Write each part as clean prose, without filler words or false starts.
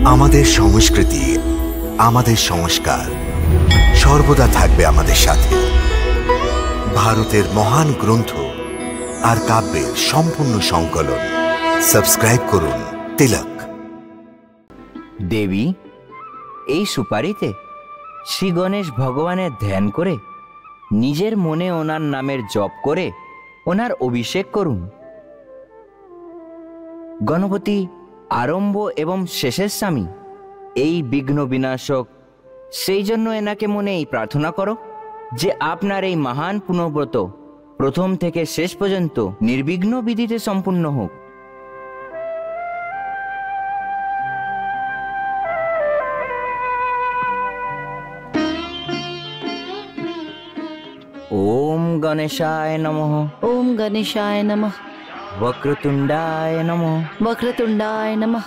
আমাদের সংস্কৃতি, আমাদের সংস্কার সর্বদা থাকবে আমাদের সাথে। ভারতের মহান গ্রন্থ আর কাব্যের সম্পূর্ণ সংকলন। সাবস্ক্রাইব করুন তিলক। দেবী, এই সুপারিতে শ্রী গণেশ ভগবানের ধ্যান করে নিজের মনে ওনার নামের জপ করে ওনার অভিষেক করুন। গণপতি আরম্ভ এবং শেষের স্বামী, এই বিঘ্ন বিনাশক, সেই জন্য এনাকে মনে এই প্রার্থনা করো যে আপনার এই মহান পুণ্যব্রত প্রথম থেকে শেষ পর্যন্ত নির্বিঘ্ন বিধিতে সম্পূর্ণ হোক। ओम गणेशाय नमः। ओम गणेशाय नमः। वक्रतुंडाय नमः। वक्रतुंडाय नमः।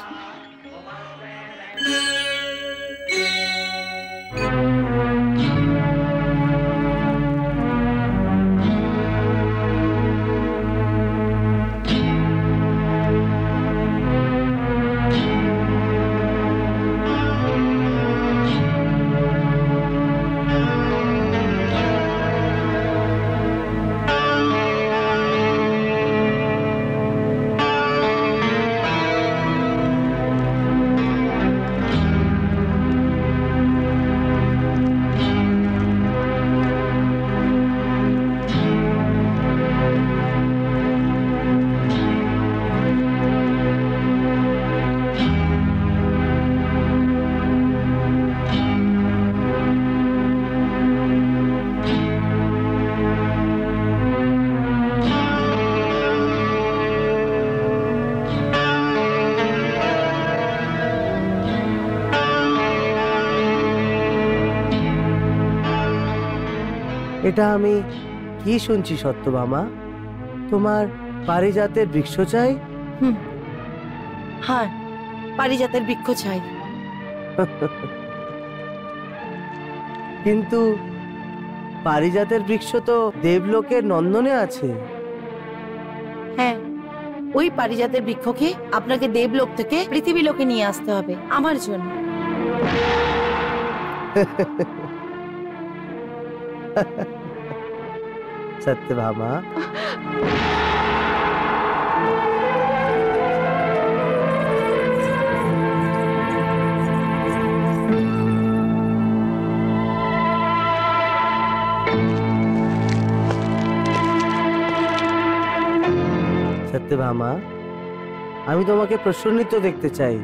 এটা আমি কি শুনছি সত্যভামা? তোমার পারিজাতের বৃক্ষ চাই? হ্যাঁ, পারিজাতের বৃক্ষ চাই। কিন্তু পারিজাতের বৃক্ষ তো দেবলোকের নন্দনে আছে। হ্যাঁ, ওই পারিজাতের বৃক্ষকে আপনাকে দেবলোক থেকে পৃথিবী লোকে নিয়ে আসতে হবে আমার জন্য। সত্যভামা, সত্যভামা, আমি তোমাকে প্রসন্নিত দেখতে চাই,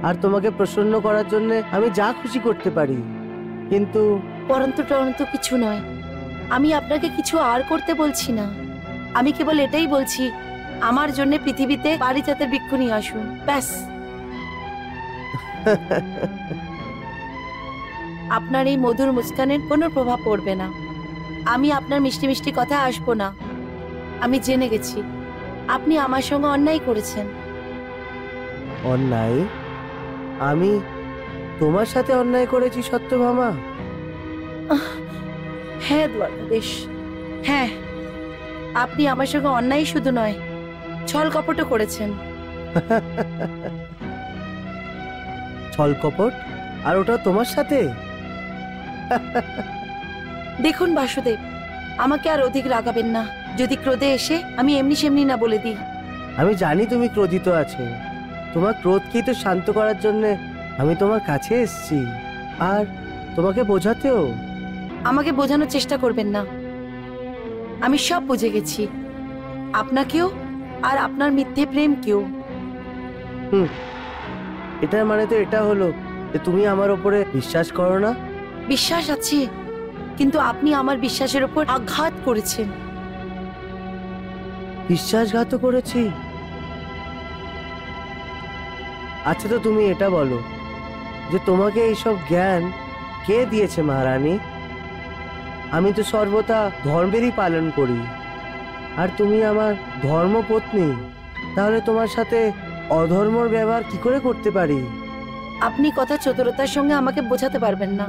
আর তোমাকে প্রসন্ন করার জন্য আমি যা খুশি করতে পারি। কিন্তু পরন্তু কিছু নয়, আমি আপনাকে কিছু আর করতে বলছি না। আমি কেবল এটাই বলছি, আমার জন্য পৃথিবীতে পারিজাতের বৃক্ষ নিয়ে আসুন, ব্যাস। আপনার এই মধুর মুস্কানের কোনো প্রভাব পড়বে না। আমি আপনার মিষ্টি মিষ্টি কথা আসবো না। আমি জেনে গেছি আপনি আমার সঙ্গে অন্যায় করেছেন। অন্যায়? আমি তোমার সাথে অন্যায় করেছি সত্যভামা? হ্যাঁ দ্বারকাধীশ, হ্যাঁ, আপনি আমার সঙ্গে অন্যায় শুধু নয়, ছল কপটও করেছেন। ছল কপট? আর ওটা তোমার সাথে? দেখুন বাসুদেব, আমাকে আর অধিক রাগাবেন না। যদি ক্রোধে এসে আমি এমনি সেমনি না বলে দিই। আমি জানি তুমি ক্রোধিত আছো। তোমার ক্রোধকেই তো শান্ত করার জন্য আমি তোমার কাছে এসেছি, আর তোমাকে বোঝাতেও। আমাকে বোঝানোর চেষ্টা করবেন না, আমি সব বুঝে গেছি, আপনাকেও আর আপনার মিথ্যে প্রেমকেও। এটার মানে তো এটা হলো যে তুমি আমার উপরে বিশ্বাস করো না? বিশ্বাস আছে, কিন্তু আপনি আমার বিশ্বাসের উপর আঘাত করেছেন। বিশ্বাসঘাত করেছি? আচ্ছা, তো তুমি এটা বলো যে তোমাকে এইসব জ্ঞান কে দিয়েছে মহারানী? আমি তো সর্বদা ধর্মেরই পালন করি, আর তুমি আমার ধর্মপত্নী। তাহলে তোমার সাথে অধর্মর ব্যবহার কি করে করতে পারি? আপনি কথা চতুরতার সঙ্গে আমাকে বোঝাতে পারবেন না।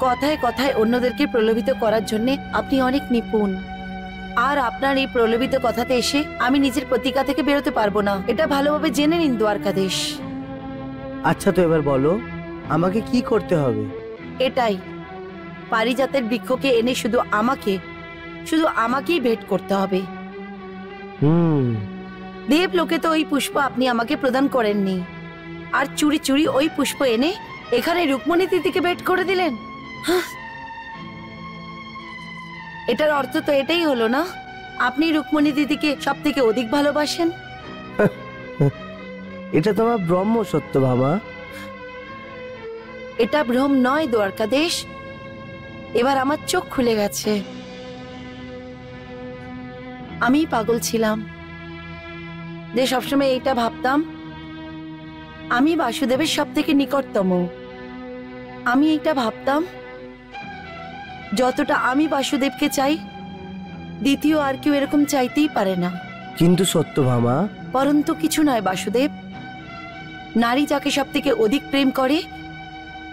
কথায় কথায় অন্যদেরকে প্রলোভিত করার জন্য আপনি অনেক নিপুণ। আর আপনার এই প্রলোভিত কথাতে এসে আমি নিজের প্রতিজ্ঞা থেকে বেরোতে পারবো না, এটা ভালোভাবে জেনে নিন দ্বারকাধীশ। আচ্ছা, তো এবার বলো আমাকে কি করতে হবে? এটাই, পারিজাতের বৃক্ষকে এনে শুধু আমাকেই ভেট করতে হবে। দেবলোকে তো ওই পুষ্প আপনি আমাকে প্রদান করেননি, আর চুরি চুরি ওই পুষ্প এনে এখানে রুকমণি দিদিকে ভেট করে দিলেন। হাহ! এটার অর্থ তো এটাই হলো না আপনি রুকমণি দিদিকে সব থেকে অধিক ভালোবাসেন। এটা তোমার ব্রহ্ম সত্যভামা। এটা ভ্রম নয় দ্বারকাদেশ, এবার আমার চোখ খুলে গেছে। আমি পাগল ছিলাম যে সবসময় এইটা ভাবতাম আমি বাসুদেবের সব থেকে নিকটতম। আমি এইটা ভাবতাম যতটা আমি বাসুদেবকে চাই দ্বিতীয় আর কেউ এরকম চাইতেই পারে না। কিন্তু সত্যভামা, পরন্তু কিছু নয় বাসুদেব, নারী যাকে সব থেকে অধিক প্রেম করে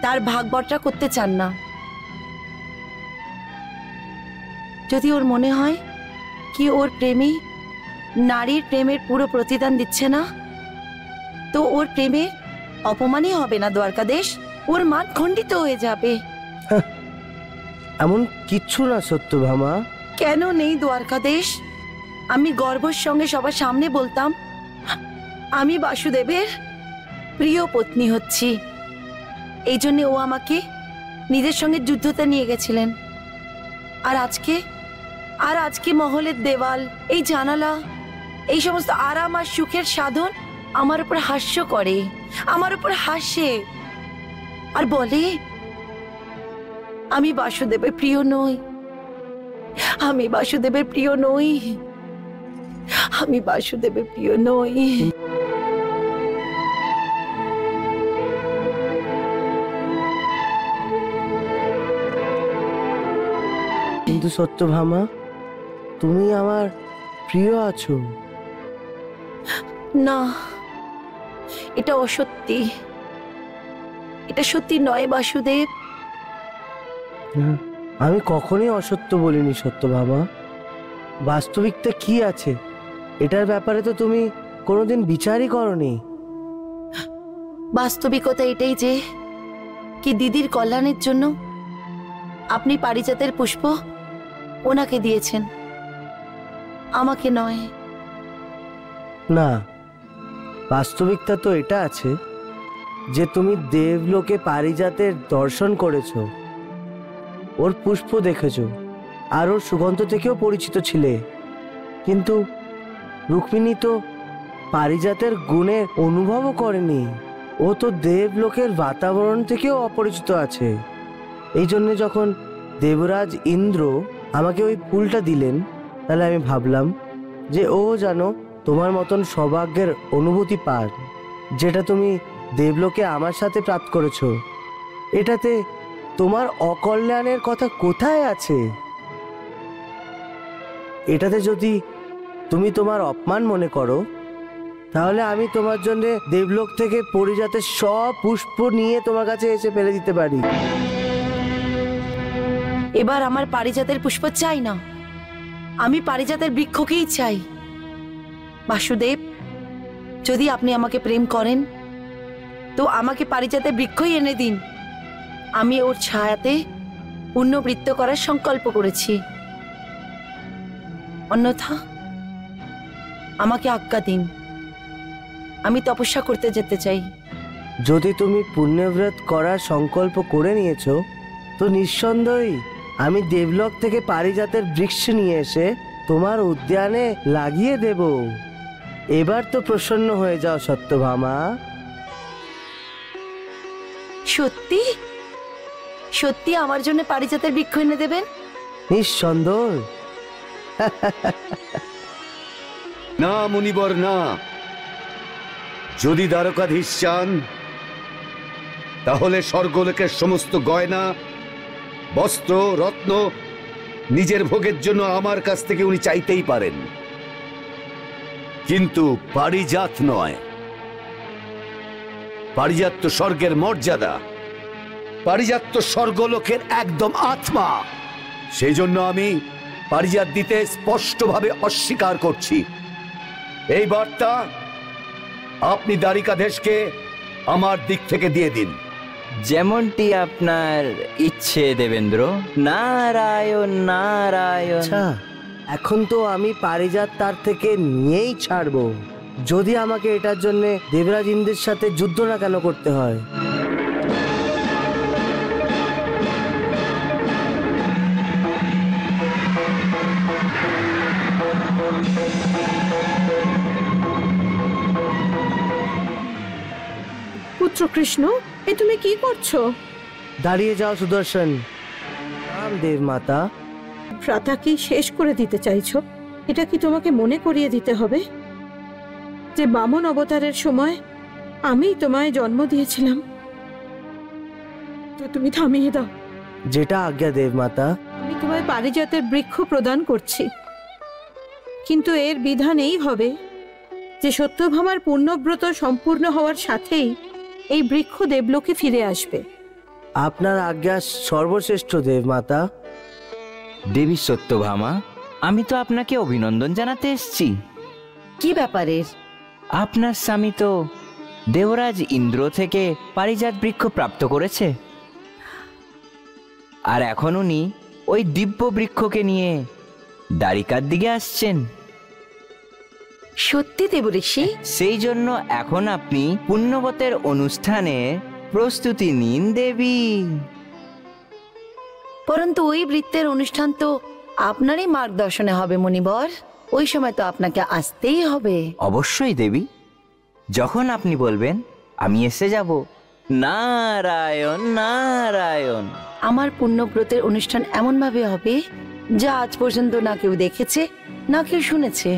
তার ভাগ বটরা করতে চান না। যদি ওর মনে হয় কি ওর প্রেমী নারীর প্রেমের পুরো প্রতিদান দিচ্ছে না, তো ওর প্রেমে অপমানই হবে না দ্বারকাদেশ, ওর মান খণ্ডিত হয়ে যাবে। এমন কিচ্ছু না সত্যভামা। কেন নেই দ্বারকাদেশ? আমি গর্বের সঙ্গে সবার সামনে বলতাম আমি বাসুদেবের প্রিয় পত্নী হচ্ছি। এই জন্য ও আমাকে নিজের সঙ্গে যুদ্ধতে নিয়ে গেছিলেন। আর আজকে মহলের দেওয়াল, এই জানালা, এই সমস্ত আরাম আর সুখের সাধন আমার উপর হাস্য করে, আমার উপর হাসে আর বলে আমি বাসুদেবের প্রিয় নই, আমি বাসুদেবের প্রিয় নই, আমি বাসুদেবের প্রিয় নই। কিন্তু সত্যভামা, তুমি আমার প্রিয় আছো। না, এটা অসত্যি, এটা সত্যি নয় বাসুদেব। আমি কখনোই অসত্য বলিনি সত্যভামা। বাস্তবিকতা কি আছে এটার ব্যাপারে তো তুমি কোনোদিন বিচারই করনি। বাস্তবিকতা এটাই যে কি দিদির কল্যাণের জন্য আপনি পারিজাতের পুষ্প ওনাকে দিয়েছেন, আমাকে নয়। না, বাস্তবিকতা তো এটা আছে যে তুমি দেবলোকে পারিজাতের দর্শন করেছো, ওর পুষ্প দেখেছো, আর ওর সুগন্ধ থেকেও পরিচিত ছিলে। কিন্তু রুক্মিণী তো পারিজাতের গুণের অনুভবও করেনি, ও তো দেবলোকের বাতাবরণ থেকেও অপরিচিত আছে। এই জন্য যখন দেবরাজ ইন্দ্র আমাকে ওই ফুলটা দিলেন, তাহলে আমি ভাবলাম যে ও যেন তোমার মতন সৌভাগ্যের অনুভূতি পান, যেটা তুমি দেবলোকে আমার সাথে প্রাপ্ত করেছো। এটাতে তোমার অকল্যাণের কথা কোথায় আছে? এটাতে যদি তুমি তোমার অপমান মনে করো, তাহলে আমি তোমার জন্য দেবলোক থেকে পারিজাতের সব পুষ্প নিয়ে তোমার কাছে এসে ফেলে দিতে পারি। এবার আমার পারিজাতের পুষ্প চাই না, আমি পারিজাতের বৃক্ষকেই চাই। বাসুদেব, যদি আপনি আমাকে প্রেম করেন তো আমাকে পারিজাতের বৃক্ষই এনে দিন। আমি ওর ছায়াতে পুণ্যবৃত্ত করার সংকল্প করেছি, অন্যথা আমাকে আজ্ঞা দিন, আমি তপস্যা করতে যেতে চাই। যদি তুমি পুণ্যব্রত করার সংকল্প করে নিয়েছো, তো নিঃসন্দেহই আমি দেবলোক থেকে পারিজাতের বৃক্ষ নিয়ে এসে তোমার উদ্যানে লাগিয়ে দেব। এবার তো প্রসন্ন হয়ে যাও সত্যভামা। সত্যি সত্যি আমার জন্য পারিজাতের বৃক্ষ এনে দেবেন? নিঃসন্দেহ। না মুনিবর, না। যদি দ্বারকাধীশ চান তাহলে স্বর্গলোকের সমস্ত গয়না, বস্ত্র, রত্ন নিজের ভোগের জন্য আমার কাছ থেকে উনি চাইতেই পারেন, কিন্তু পারিজাত নয়। পারিজাত তো স্বর্গের মর্যাদা, পারিজাত তো স্বর্গলোকের একদম আত্মা। সেই জন্য আমি পারিজাত দিতে স্পষ্টভাবে অস্বীকার করছি। এই বার্তা আপনি দ্বারিকাধীশকে আমার দিক থেকে দিয়ে দিন। যেমনটি আপনার ইচ্ছে দেবেন্দ্র। নারায়ণ নারায়ণ। আচ্ছা, এখন তো আমি পারিজাত তার থেকে নিয়েই ছাড়বো, যদি আমাকে এটার জন্য দেবরাজ ইন্দ্রের সাথে যুদ্ধ না কেন করতে হয়। পুত্র কৃষ্ণ, এ তুমি কি করছো? দাঁড়িয়ে যাও সুদর্শন। রাম দেব মাতা। ভ্রাতা কি শেষ করে দিতে চাইছো? এটা কি তোমাকে মনে করিয়ে দিতে হবে যে বামন অবতারের সময় আমি তোমায় জন্ম দিয়েছিলাম? তো তুমি থামিয়ে দাও। যেটা আজ্ঞা দেব মাতা। আমি তোমায় পারিজাতের বৃক্ষ প্রদান করছি, কিন্তু এর বিধান এই হবে যে সত্যভামার পূর্ণব্রত সম্পূর্ণ হওয়ার সাথেই এই বৃক্ষ দেবলোকে ফিরে আসবে। আপনার আজ্ঞা সর্বশ্রেষ্ঠ দেব মাতা। দেবী সত্যভামা, আমি তো আপনাকে অভিনন্দন জানাতে এসেছি। কি ব্যাপারের? আপনার স্বামী তো দেবরাজ ইন্দ্র থেকে পারিজাত বৃক্ষ প্রাপ্ত করেছে, আর এখন উনি ওই দিব্য বৃক্ষকে নিয়ে দ্বারিকার দিকে আসছেন। সত্যি দেবঋষি? সেই জন্য এখন আপনি পুণ্যবতের অনুষ্ঠানে প্রস্তুতি নিন দেবী। পরন্তু ওই বৃত্তের অনুষ্ঠান তো আপনারই মার্গদর্শনে হবে মুনিবর। ওই সময় তো আপনাকে আসতেই হবে। অবশ্যই দেবী, যখন আপনি বলবেন আমি এসে যাব। নারায়ণ নারায়ণ। আমার পুণ্যব্রতের অনুষ্ঠান এমন ভাবে হবে যা আজ পর্যন্ত না কেউ দেখেছে না কেউ শুনেছে।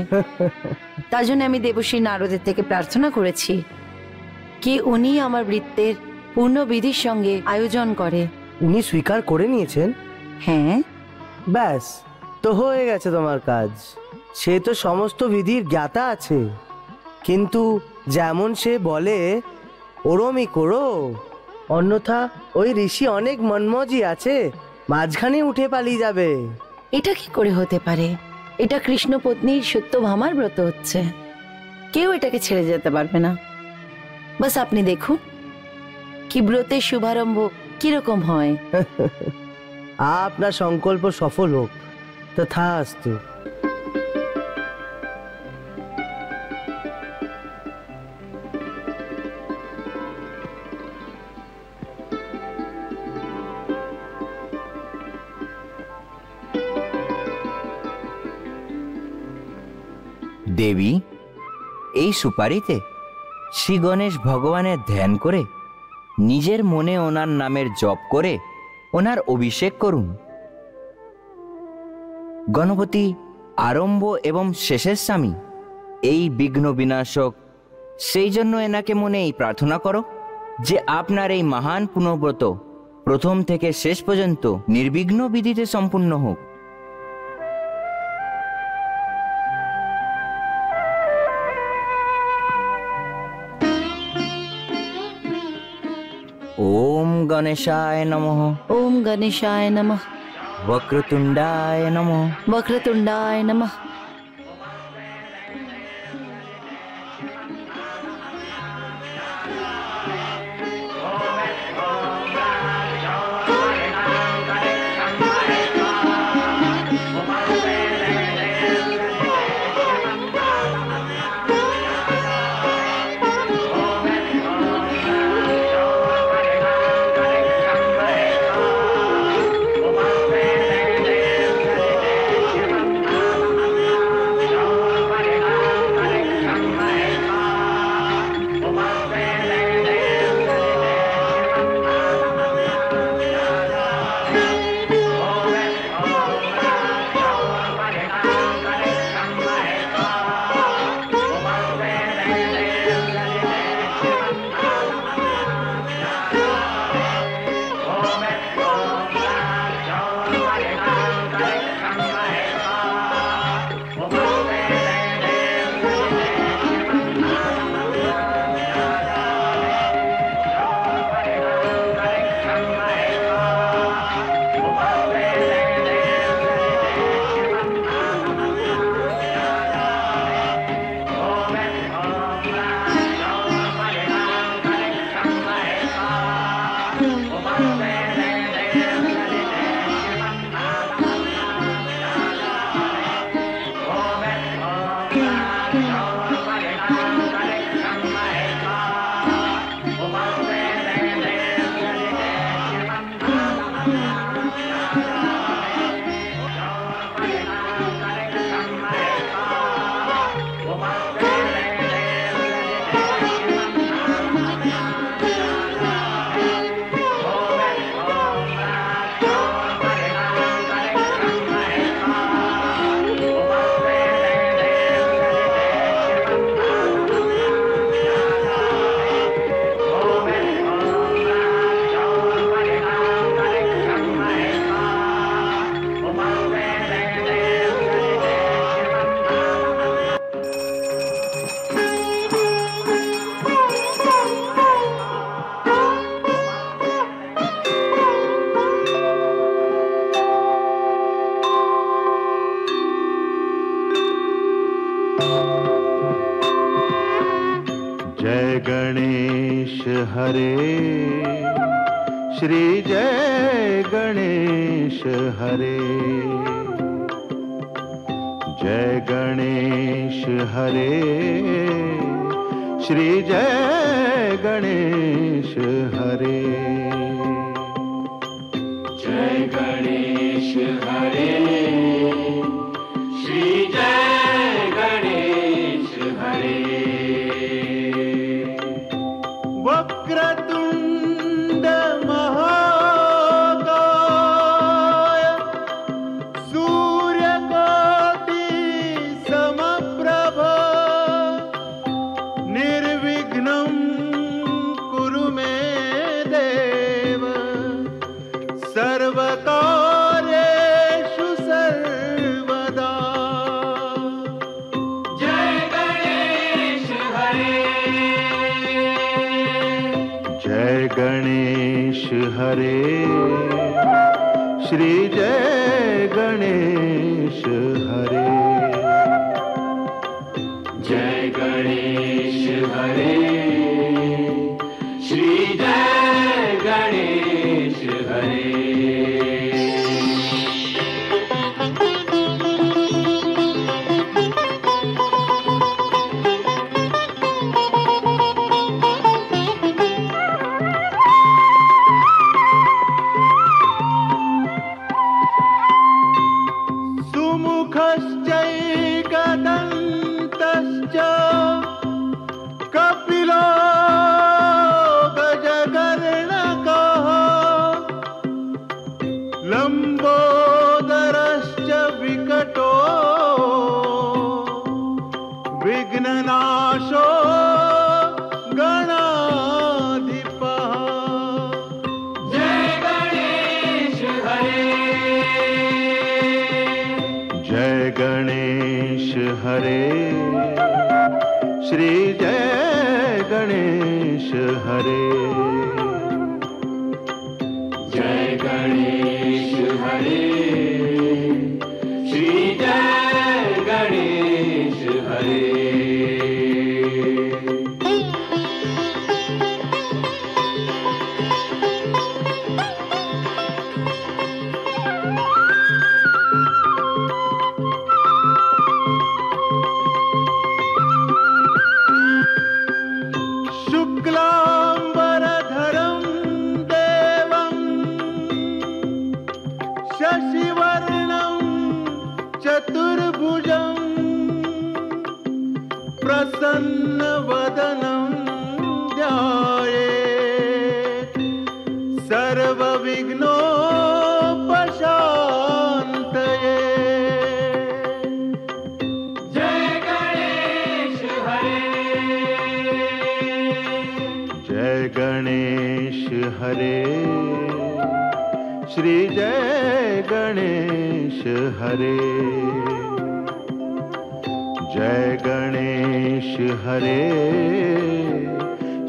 তার জন্য আমি দেবশ্রী নারদের থেকে প্রার্থনা করেছি কি উনি আমার বৃত্তের পূর্ণ বিধির সঙ্গে আয়োজন করে। উনি স্বীকার করে নিয়েছেন? হ্যাঁ। ব্যাস, তো হয়ে গেছে তোমার কাজ। সে তো সমস্ত বিধির জ্ঞাতা আছে, কিন্তু যেমন সে বলে ওরমই করো, অন্যথা ওই ঋষি অনেক মনমজি আছে, মাঝখানে উঠে পালিয়ে যাবে। এটা কি করে হতে পারে? এটা কৃষ্ণ পত্নীর সত্যভামার ব্রত হচ্ছে, কেউ এটাকে ছেড়ে যেতে পারবে না। বাস আপনি দেখুন কি ব্রতের শুভারম্ভ কিরকম হয়। আপনার সংকল্প সফল হোক, তথাস্তু। দেবী, এই সুপারিতে শ্রী গণেশ ভগবানের ধ্যান করে নিজের মনে ওনার নামের জপ করে ওনার অভিষেক করুন। গণপতি আরম্ভ এবং শেষের স্বামী, এই বিঘ্ন বিনাশক। সেই জন্য এনাকে মনে এই প্রার্থনা করো যে আপনার এই মহান পুণ্যব্রত প্রথম থেকে শেষ পর্যন্ত নির্বিঘ্ন বিধিতে সম্পূর্ণ হোক। ওম গণেशाय নমঃ। ওম গণেशाय নমঃ। वक्रतुंडाय नमः। वक्रतुंडाय नमः। गणेश हरे श्री जय गणेश हरे जय गणेश हरे श्री जय गणेश हरे जय गणेश हरे श्री जय गणेश हरे वक्रतुंड महाकाय सूर्यकोटि समप्रभ निर्विघ्नं कुरु मे देव सर्वकार्येषु सर्वदा जय गणेश हरे जय गणेश हरे श्री जय गणेश हरे जय गणेश हरे श्री जय गणेश हरे सुमुखश्चैकदन्तश्च कपिलो गजकर्णकः लम्बोदरश्च विकटो विघ्ननाशो गणाधिपः जय गणेश हरे जय गणेश हरे श्री जय गणेश हरे जय गणेश हरे श्री जय गणेश हरे शुक्लांबरधरं देवं शशिवर्णं चतुर्भुजं प्रसन्नवदनं ध्यायेत् सर्वविघ्नोपशान्तये जय गणेश हरे जय गणेश हरे श्री जय गणेश हरे जय गणेश हरे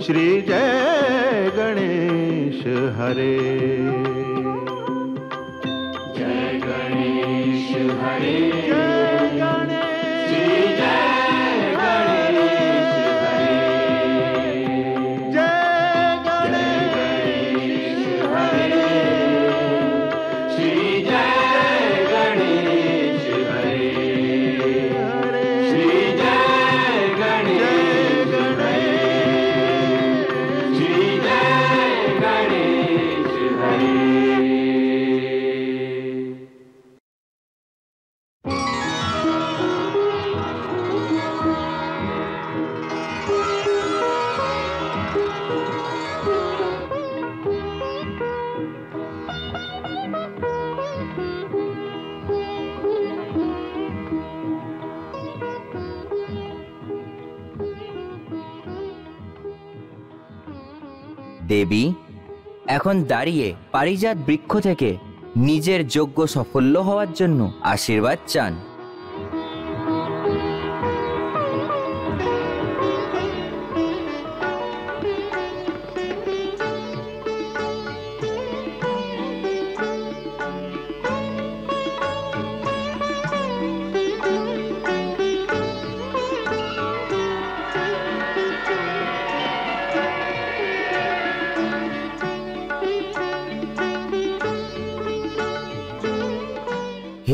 श्री जय गणेश हरे जय गणेश हरे जय गणेश श्री जय गणेश हरे जय गणेश हरे श्री जय गणेश हरे श्री जय गणेश हरे श्री जय गणेश हरे দেবী এখন দাঁড়িয়ে পারিজাত বৃক্ষ থেকে নিজের যজ্ঞ সাফল্য হওয়ার জন্য আশীর্বাদ চান।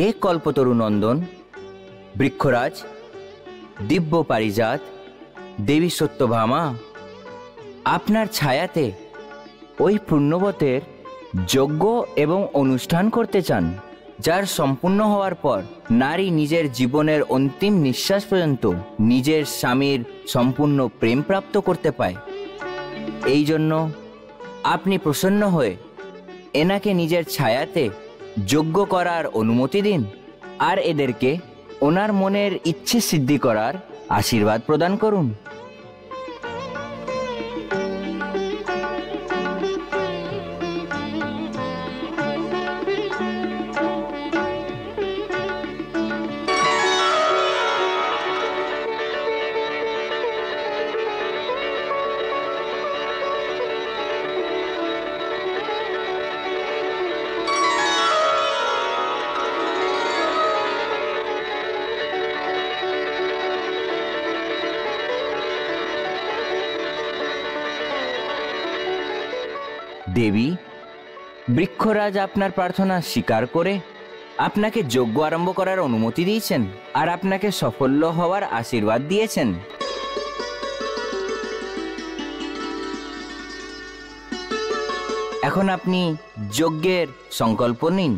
হে কল্পতরু নন্দন, বৃক্ষরাজ, দিব্য পারিজাত, দেবী সত্যভামা, আপনার ছায়াতে ওই পুণ্যবতের যজ্ঞ এবং অনুষ্ঠান করতে চান, যার সম্পূর্ণ হওয়ার পর নারী নিজের জীবনের অন্তিম নিঃশ্বাস পর্যন্ত নিজের স্বামীর সম্পূর্ণ প্রেম প্রাপ্ত করতে পায়। এই জন্য আপনি প্রসন্ন হয়ে এনাকে নিজের ছায়াতে যজ্ঞ করার অনুমতি দিন, আর এদেরকে ওনার মনের ইচ্ছে সিদ্ধি করার আশীর্বাদ প্রদান করুন। দেবী, বৃক্ষরাজ আপনার প্রার্থনা স্বীকার করে আপনাকে যজ্ঞ আরম্ভ করার অনুমতি দিয়েছেন আর আপনাকে সাফল্য হওয়ার আশীর্বাদ দিয়েছেন। এখন আপনি যজ্ঞের সংকল্প নিন।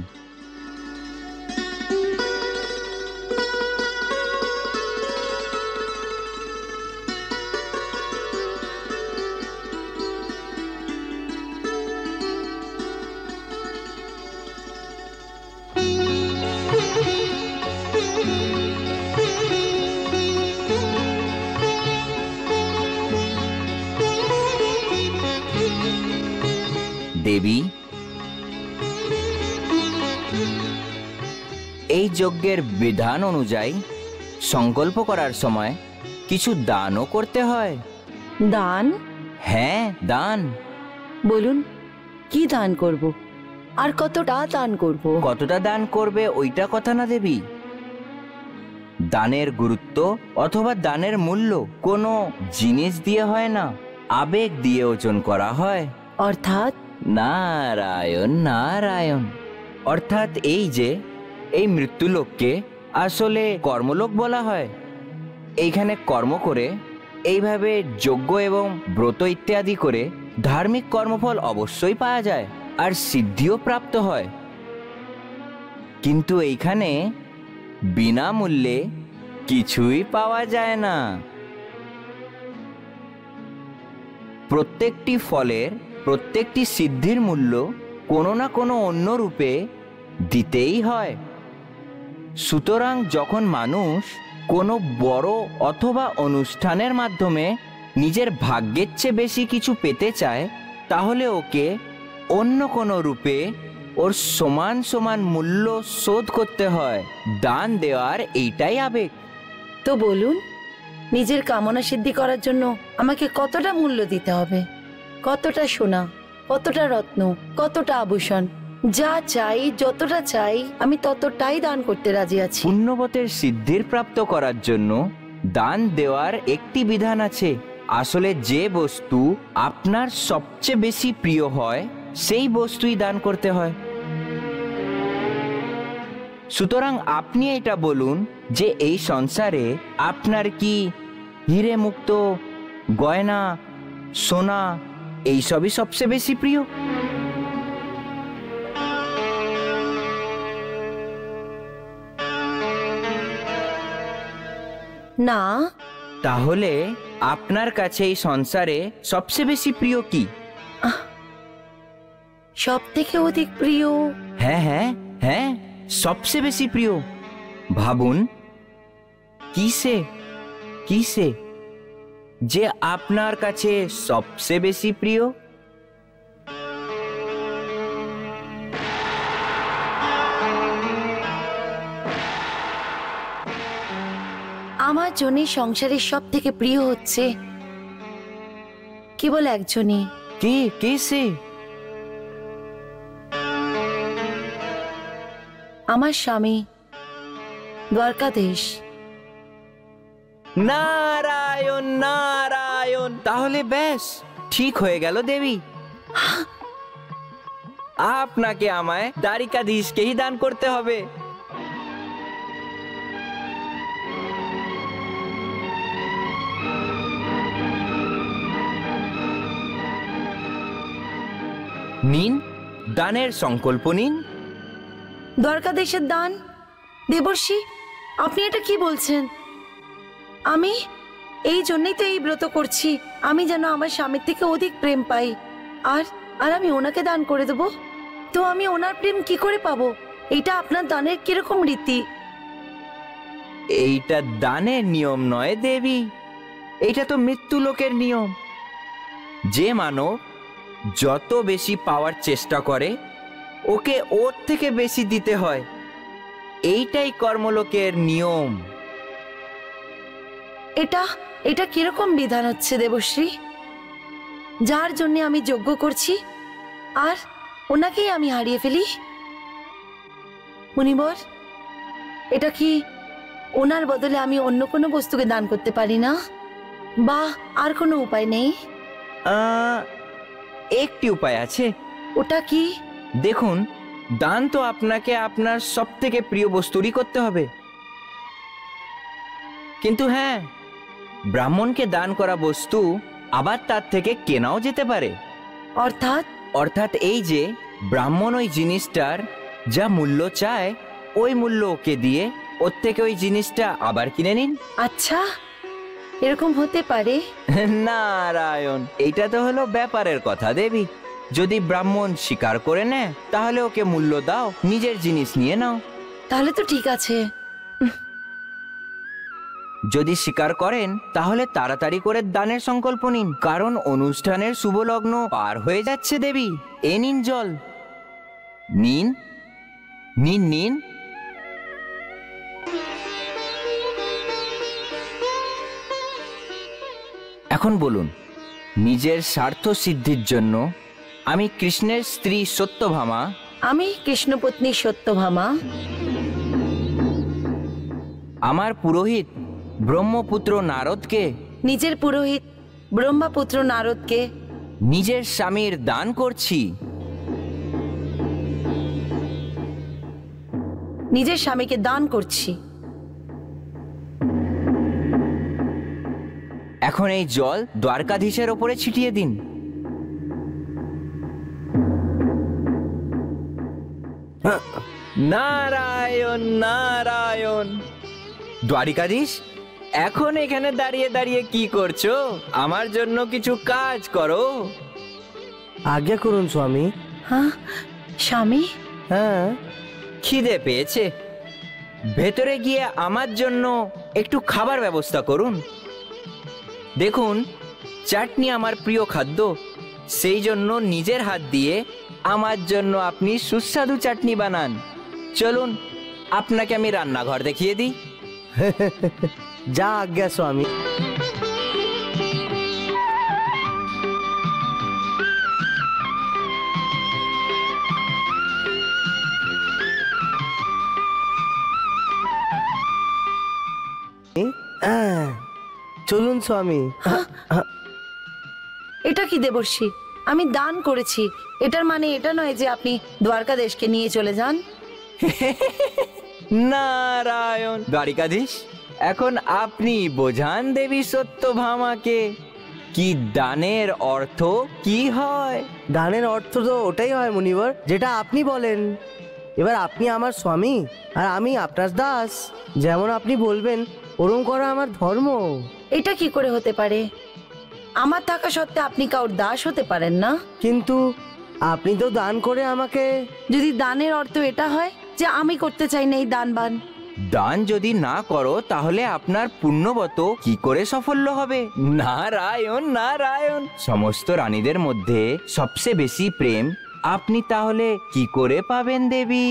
দেবী, এই যজ্ঞের বিধান অনুযায়ী সংকল্প করার সময় কিছু দানও করতে হয়। দান? হ্যাঁ, দান। বলুন, কি দান করব আর কতটা দান করব? কতটা দান করবে ওইটা কথা না দেবী, দানের গুরুত্ব অথবা দানের মূল্য কোনো জিনিস দিয়ে হয় না, আবেগ দিয়ে ওজন করা হয়। অর্থাৎ? নারায়ণ নারায়ণ, অর্থাৎ এই যে এই মৃত্যুলোককে আসলে কর্মলোক বলা হয়। এইখানে কর্ম করে এইভাবে যজ্ঞ এবং ব্রত ইত্যাদি করে ধার্মিক কর্মফল অবশ্যই পাওয়া যায় আর সিদ্ধিও প্রাপ্ত হয়, কিন্তু এইখানে বিনামূল্যে কিছুই পাওয়া যায় না। প্রত্যেকটি ফলের, প্রত্যেকটি সিদ্ধির মূল্য কোনো না কোনো অন্য রূপে দিতেই হয়। সুতরাং যখন মানুষ কোনো বড় অথবা অনুষ্ঠানের মাধ্যমে নিজের ভাগ্যের চেয়ে বেশি কিছু পেতে চায়, তাহলে ওকে অন্য কোনো রূপে ওর সমান সমান মূল্য শোধ করতে হয়। দান দেওয়ার এইটাই আবেগ। তো বলুন, নিজের কামনা সিদ্ধি করার জন্য আমাকে কতটা মূল্য দিতে হবে? কতটা সোনা, কতটা রত্ন, কতটা আভূষণ, যা চাই, যতটা চাই আমি ততটাই দান করতে রাজি আছি। পুণ্যবতের সিদ্ধির প্রাপ্ত করার জন্য দান দেওয়ার একটি বিধান আছে। আসলে যে বস্তু আপনার সবচেয়ে বেশি প্রিয় হয় সেই বস্তুই দান করতে হয়। সুতরাং আপনি এটা বলুন যে এই সংসারে আপনার কি হিরে মুক্ত, গয়না, সোনা এইসবই সবচেয়ে বেশি প্রিয়? না। তাহলে আপনার কাছে এই সংসারে সবচেয়ে বেশি প্রিয় কি? সব থেকে অধিক প্রিয়? হ্যাঁ হ্যাঁ হ্যাঁ, সবচেয়ে বেশি প্রিয়। ভাবুন, কিসে কিসে যে আপনার কাছে সবচেয়ে বেশি প্রিয়? আমার জন্য সংসারের সব থেকে প্রিয় হচ্ছে কেবল একজনই। কে? কে সে? আমার স্বামী দ্বারকাধীশ। নারায়ণ নারায়ণ, তাহলে বেশ ঠিক হয়ে গেল দেবী। আপনাকে আমায় দ্বারিকাধীশকেই দান করতে হবে। নিন, দানের সংকল্প নিন। দ্বারকাদেশের দান? দেবর্ষি, আপনি এটা কি বলছেন? আমি এই জন্যই তো এই ব্রত করছি, আমি যেন আমার স্বামীর থেকে অধিক প্রেম পাই। আর আর আমি ওনাকে দান করে দেব, তো আমি ওনার প্রেম কি করে পাবো? এটা আপনার দানের কিরকম রীতি? এইটা দানের নিয়ম নয় দেবী, এইটা তো মৃত্যু লোকের নিয়ম। যে মানব যত বেশি পাওয়ার চেষ্টা করে ওকে ওর থেকে বেশি দিতে হয়, এইটাই কর্মলোকের নিয়ম। এটা এটা কিরকম বিধান হচ্ছে দেবশ্রী? যার জন্য আমি যজ্ঞ করছি আর ওনাকেই আমি হারিয়ে ফেলি। মুনিবর, এটা কি ওনার বদলে আমি অন্য কোনো বস্তুকে দান করতে পারি না, বা আর কোনো উপায় নেই? একটি উপায় আছে। ওটা কি? দেখুন, দান তো আপনাকে আপনার সব থেকে প্রিয় বস্তুরই করতে হবে, কিন্তু হ্যাঁ, ব্রাহ্মণকে দান করা বস্তু আবার তার থেকে কেনাও যেতে পারে। অর্থাৎ? অর্থাৎ এই যে ব্রাহ্মণ ওই জিনিসটার যা মূল্য চায় ওই মূল্য ওকে দিয়ে ওর থেকে ওই জিনিসটা আবার কিনে নিন। আচ্ছা, এরকম হতে পারে? নারায়ণ, এইটা তো হলো ব্যাপারের কথা দেবী। যদি ব্রাহ্মণ স্বীকার করে নেয় তাহলে ওকে মূল্য দাও, নিজের জিনিস নিয়ে নাও। তাহলে তো ঠিক আছে। যদি স্বীকার করেন তাহলে তাড়াতাড়ি করে দানের সংকল্প নিন, কারণ অনুষ্ঠানের শুভ লগ্ন পার হয়ে যাচ্ছে দেবী। এ নিন জল, নিন নিন নিন। এখন বলুন, নিজের স্বার্থ সিদ্ধির জন্য আমি কৃষ্ণের স্ত্রী সত্যভামা, আমি কৃষ্ণপত্নী সত্যভামা, আমার পুরোহিত ব্রহ্মপুত্র নারদকে, নিজের পুরোহিত ব্রহ্মপুত্র নারদকে নিজের স্বামীর দান করছি। নিজের স্বামীকে দান করছি। এখন এই জল দ্বারকাধীশের ওপরে ছিটিয়ে দিন। নারায়ণ নারায়ণ। দ্বারিকাধীশ, এখন এখানে দাঁড়িয়ে দাঁড়িয়ে কি করছো? আমার জন্য কিছু কাজ করো। আজ্ঞা করুন স্বামী। হ্যাঁ স্বামী? হ্যাঁ, খিদে পেয়েছে, ভেতরে গিয়ে আমার জন্য একটু খাবার ব্যবস্থা করুন। দেখুন, চাটনি আমার প্রিয় খাদ্য, সেই জন্য নিজের হাত দিয়ে আমার জন্য আপনি সুস্বাদু চাটনি বানান। চলুন, আপনাকে আমি রান্নাঘর দেখিয়ে দিই। যা আজ্ঞা স্বামী। চলুন স্বামী। এটা কি দেবর্ষি? আমি দান করেছি, এটার মানে এটা নয় যে আপনি দ্বারকাদেশকে নিয়ে চলে যান। নারায়ণ। দ্বারিকাধীশ, এখন আপনি বোঝান দেবী সত্যভামাকে কি দানের অর্থ কি হয়। দানের অর্থ তো ওটাই হয় মুনিবর, যেটা আপনি বলেন। এবার আপনি আমার স্বামী আর আমি আপনার দাস, যেমন আপনি বলবেন ওরম করা আমার ধর্ম। এটা কি করে হতে পারে? আমার থাকা সত্ত্বে আপনি কাউর দাস হতে পারেন না। কিন্তু আপনি তো দান করে আমাকে। যদি দানের অর্থ এটা হয় যে আমি করতে চাই না এই দানবান, দান যদি না করো তাহলে আপনার পুণ্যবত কি করে সাফল্য হবে? নারায়ণ নারায়ণ। সমস্ত রানীদের মধ্যে সবচেয়ে বেশি প্রেম আপনি তাহলে কি করে পাবেন দেবী?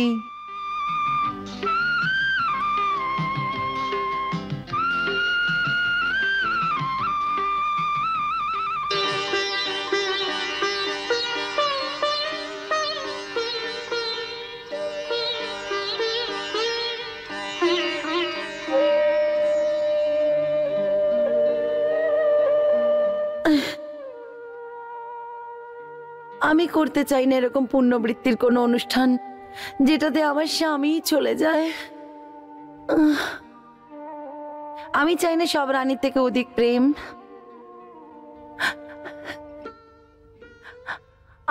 আমি করতে চাই না এরকম পুণ্যবৃত্তির কোনো অনুষ্ঠান যেটাতে আমার স্বামী চলে যায়। আমি চাই না সব রানীর থেকে অধিক প্রেম।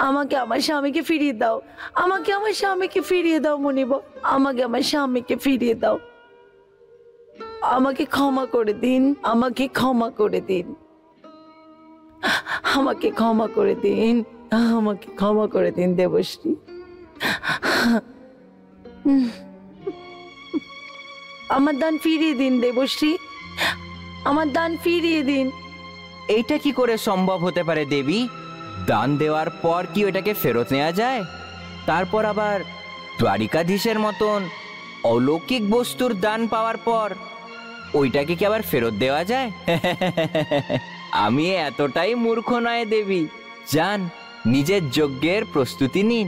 আমাকে আমার স্বামীকে ফিরিয়ে দাও, আমাকে আমার স্বামীকে ফিরিয়ে দাও মুনিব, আমাকে আমার স্বামীকে ফিরিয়ে দাও। আমাকে ক্ষমা করে দিন, আমাকে ক্ষমা করে দিন, আমাকে ক্ষমা করে দিন, আমাকে ক্ষমা করে দিন দেবশ্রী। আমার দান ফিরিয়ে দিন দেবশ্রী, আমার দান ফিরিয়ে দিন। এইটা কি করে সম্ভব হতে পারে দেবী? দান দেওয়ার পর কি ওটাকে ফেরত নেওয়া যায়? তারপর আবার দ্বারিকাধীশের মতন অলৌকিক বস্তুর দান পাওয়ার পর ওইটাকে কি আবার ফেরত দেওয়া যায়? আমি এতটাই মূর্খ নয় দেবী। যান, নিজের যজ্ঞের প্রস্তুতি নিন।